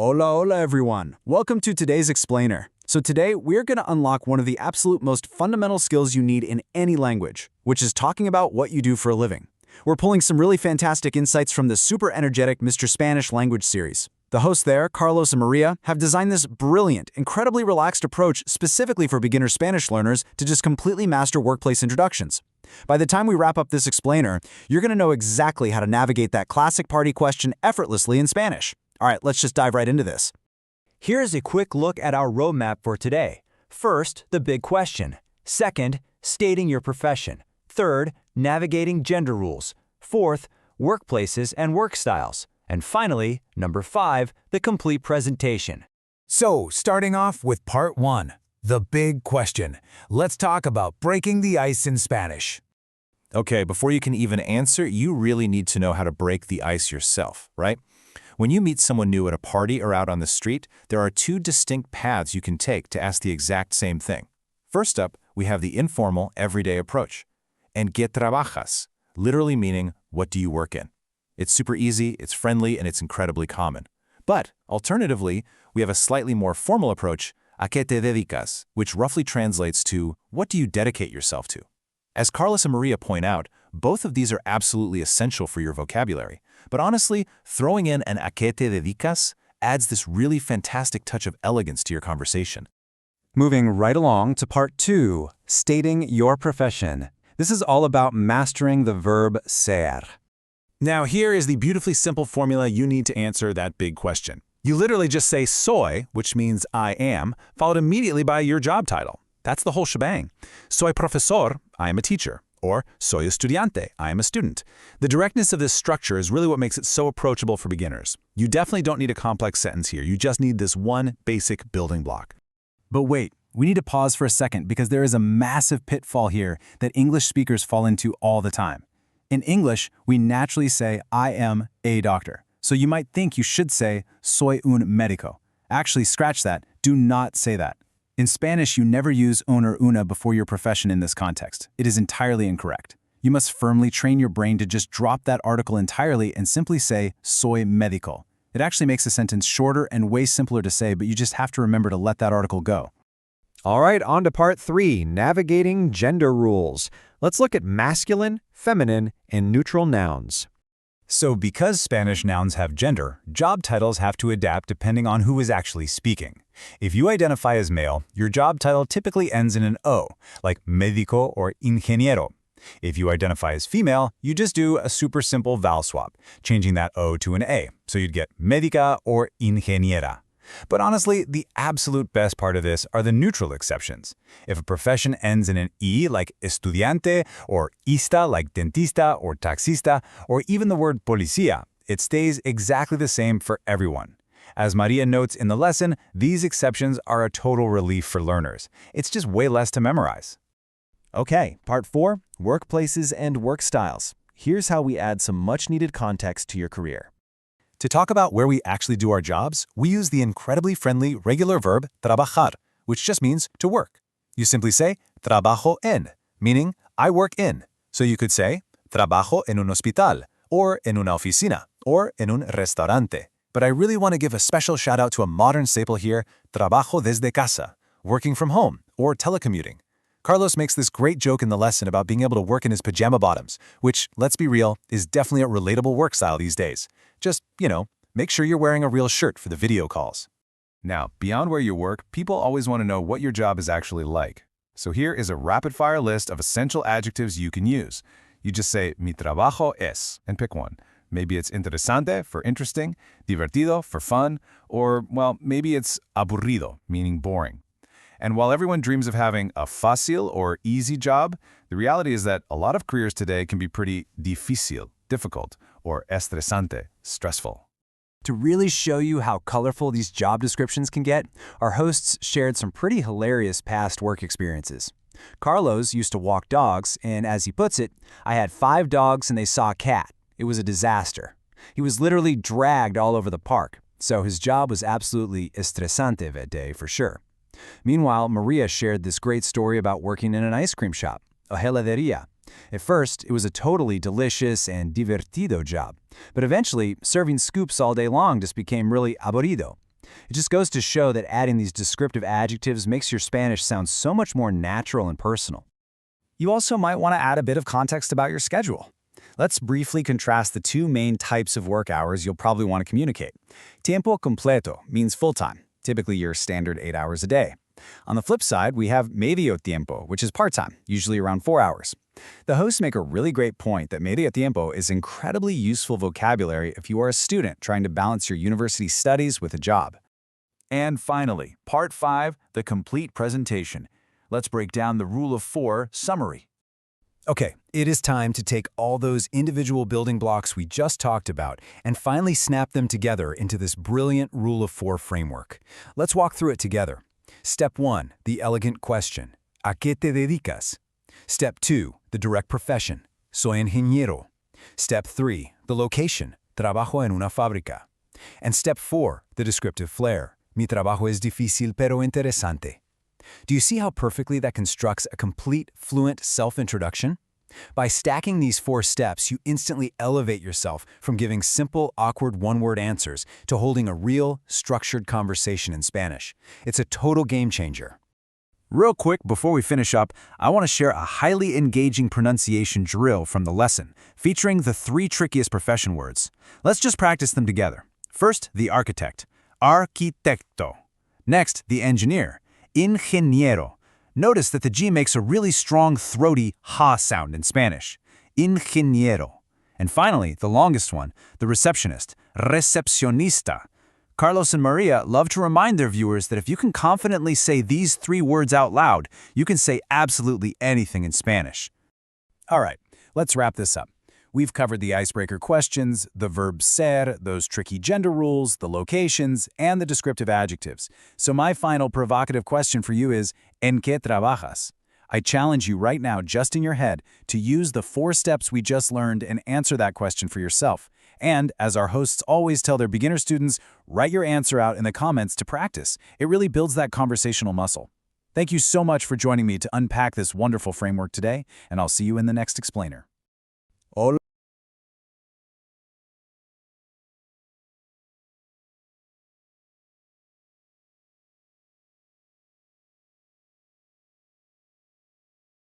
Hola, hola everyone. Welcome to today's explainer. So today, we're going to unlock one of the absolute most fundamental skills you need in any language, which is talking about what you do for a living. We're pulling some really fantastic insights from the super energetic Mr. Spanish language series. The hosts there, Carlos and Maria, have designed this brilliant, incredibly relaxed approach specifically for beginner Spanish learners to just completely master workplace introductions. By the time we wrap up this explainer, you're going to know exactly how to navigate that classic party question effortlessly in Spanish. All right, let's just dive right into this. Here's a quick look at our roadmap for today. First, the big question. Second, stating your profession. Third, navigating gender rules. Fourth, workplaces and work styles. And finally, number 5, the complete presentation. So, starting off with part 1, the big question. Let's talk about breaking the ice in Spanish. Okay, before you can even answer, you really need to know how to break the ice yourself, right? When you meet someone new at a party or out on the street, there are 2 distinct paths you can take to ask the exact same thing. First up, we have the informal, everyday approach. And ¿qué trabajas? Literally meaning, what do you work in? It's super easy, it's friendly, and it's incredibly common. But, alternatively, we have a slightly more formal approach, ¿a qué te dedicas? Which roughly translates to, what do you dedicate yourself to? As Carlos and Maria point out, both of these are absolutely essential for your vocabulary. But honestly, throwing in an ¿a qué te dedicas? Adds this really fantastic touch of elegance to your conversation. Moving right along to part 2, stating your profession. This is all about mastering the verb ser. Now here is the beautifully simple formula you need to answer that big question. You literally just say soy, which means I am, followed immediately by your job title. That's the whole shebang. Soy profesor, I am a teacher. Or soy estudiante, I am a student. The directness of this structure is really what makes it so approachable for beginners. You definitely don't need a complex sentence here. You just need this one basic building block. But wait, we need to pause for a second because there is a massive pitfall here that English speakers fall into all the time. In English, we naturally say, I am a doctor. So you might think you should say, soy un médico. Actually, scratch that. Do not say that. In Spanish, you never use un or una before your profession in this context. It is entirely incorrect. You must firmly train your brain to just drop that article entirely and simply say, soy médico. It actually makes the sentence shorter and way simpler to say, but you just have to remember to let that article go. All right, on to part 3, navigating gender rules. Let's look at masculine, feminine, and neutral nouns. So because Spanish nouns have gender, job titles have to adapt depending on who is actually speaking. If you identify as male, your job title typically ends in an O, like médico or ingeniero. If you identify as female, you just do a super simple vowel swap, changing that O to an A, so you'd get médica or ingeniera. But honestly, the absolute best part of this are the neutral exceptions. If a profession ends in an E like estudiante, or ista like dentista or taxista, or even the word policía, it stays exactly the same for everyone. As Maria notes in the lesson, these exceptions are a total relief for learners. It's just way less to memorize. Okay, part 4, workplaces and work styles. Here's how we add some much-needed context to your career. To talk about where we actually do our jobs, we use the incredibly friendly regular verb trabajar, which just means to work. You simply say trabajo en, meaning I work in. So you could say trabajo en un hospital, or en una oficina, or en un restaurante. But I really want to give a special shout out to a modern staple here, trabajo desde casa, working from home, or telecommuting. Carlos makes this great joke in the lesson about being able to work in his pajama bottoms, which, let's be real, is definitely a relatable work style these days. Just, make sure you're wearing a real shirt for the video calls. Now, beyond where you work, people always want to know what your job is actually like. So here is a rapid-fire list of essential adjectives you can use. You just say, mi trabajo es, and pick one. Maybe it's interesante for interesting, divertido for fun, or, well, maybe it's aburrido, meaning boring. And while everyone dreams of having a fácil or easy job, the reality is that a lot of careers today can be pretty difícil, difficult, or estresante, stressful. To really show you how colorful these job descriptions can get, our hosts shared some pretty hilarious past work experiences. Carlos used to walk dogs, and as he puts it, I had 5 dogs and they saw a cat. It was a disaster. He was literally dragged all over the park, so his job was absolutely estresante that day for sure. Meanwhile, Maria shared this great story about working in an ice cream shop, a heladeria. At first, it was a totally delicious and divertido job, but eventually, serving scoops all day long just became really aburrido. It just goes to show that adding these descriptive adjectives makes your Spanish sound so much more natural and personal. You also might want to add a bit of context about your schedule. Let's briefly contrast the two main types of work hours you'll probably want to communicate. Tiempo completo means full-time, typically your standard 8 hours a day. On the flip side, we have medio tiempo, which is part-time, usually around 4 hours. The hosts make a really great point that medio tiempo is incredibly useful vocabulary if you are a student trying to balance your university studies with a job. And finally, Part 5, the complete presentation. Let's break down the Rule of 4 summary. Okay, it is time to take all those individual building blocks we just talked about and finally snap them together into this brilliant Rule of 4 framework. Let's walk through it together. Step 1, the elegant question. ¿A qué te dedicas? Step 2, the direct profession. Soy ingeniero. Step 3, the location. Trabajo en una fábrica. And step 4, the descriptive flair. Mi trabajo es difícil pero interesante. Do you see how perfectly that constructs a complete, fluent self-introduction? By stacking these 4 steps, you instantly elevate yourself from giving simple, awkward one-word answers to holding a real, structured conversation in Spanish. It's a total game changer. Real quick, before we finish up, I want to share a highly engaging pronunciation drill from the lesson, featuring the 3 trickiest profession words. Let's just practice them together. First, the architect. Arquitecto. Next, the engineer. Ingeniero. Notice that the G makes a really strong, throaty ha sound in Spanish. Ingeniero. And finally, the longest one, the receptionist. Recepcionista. Carlos and Maria love to remind their viewers that if you can confidently say these 3 words out loud, you can say absolutely anything in Spanish. All right, let's wrap this up. We've covered the icebreaker questions, the verb ser, those tricky gender rules, the locations, and the descriptive adjectives. So my final provocative question for you is, ¿en qué trabajas? I challenge you right now, just in your head, to use the 4 steps we just learned and answer that question for yourself. And, as our hosts always tell their beginner students, write your answer out in the comments to practice. It really builds that conversational muscle. Thank you so much for joining me to unpack this wonderful framework today, and I'll see you in the next explainer.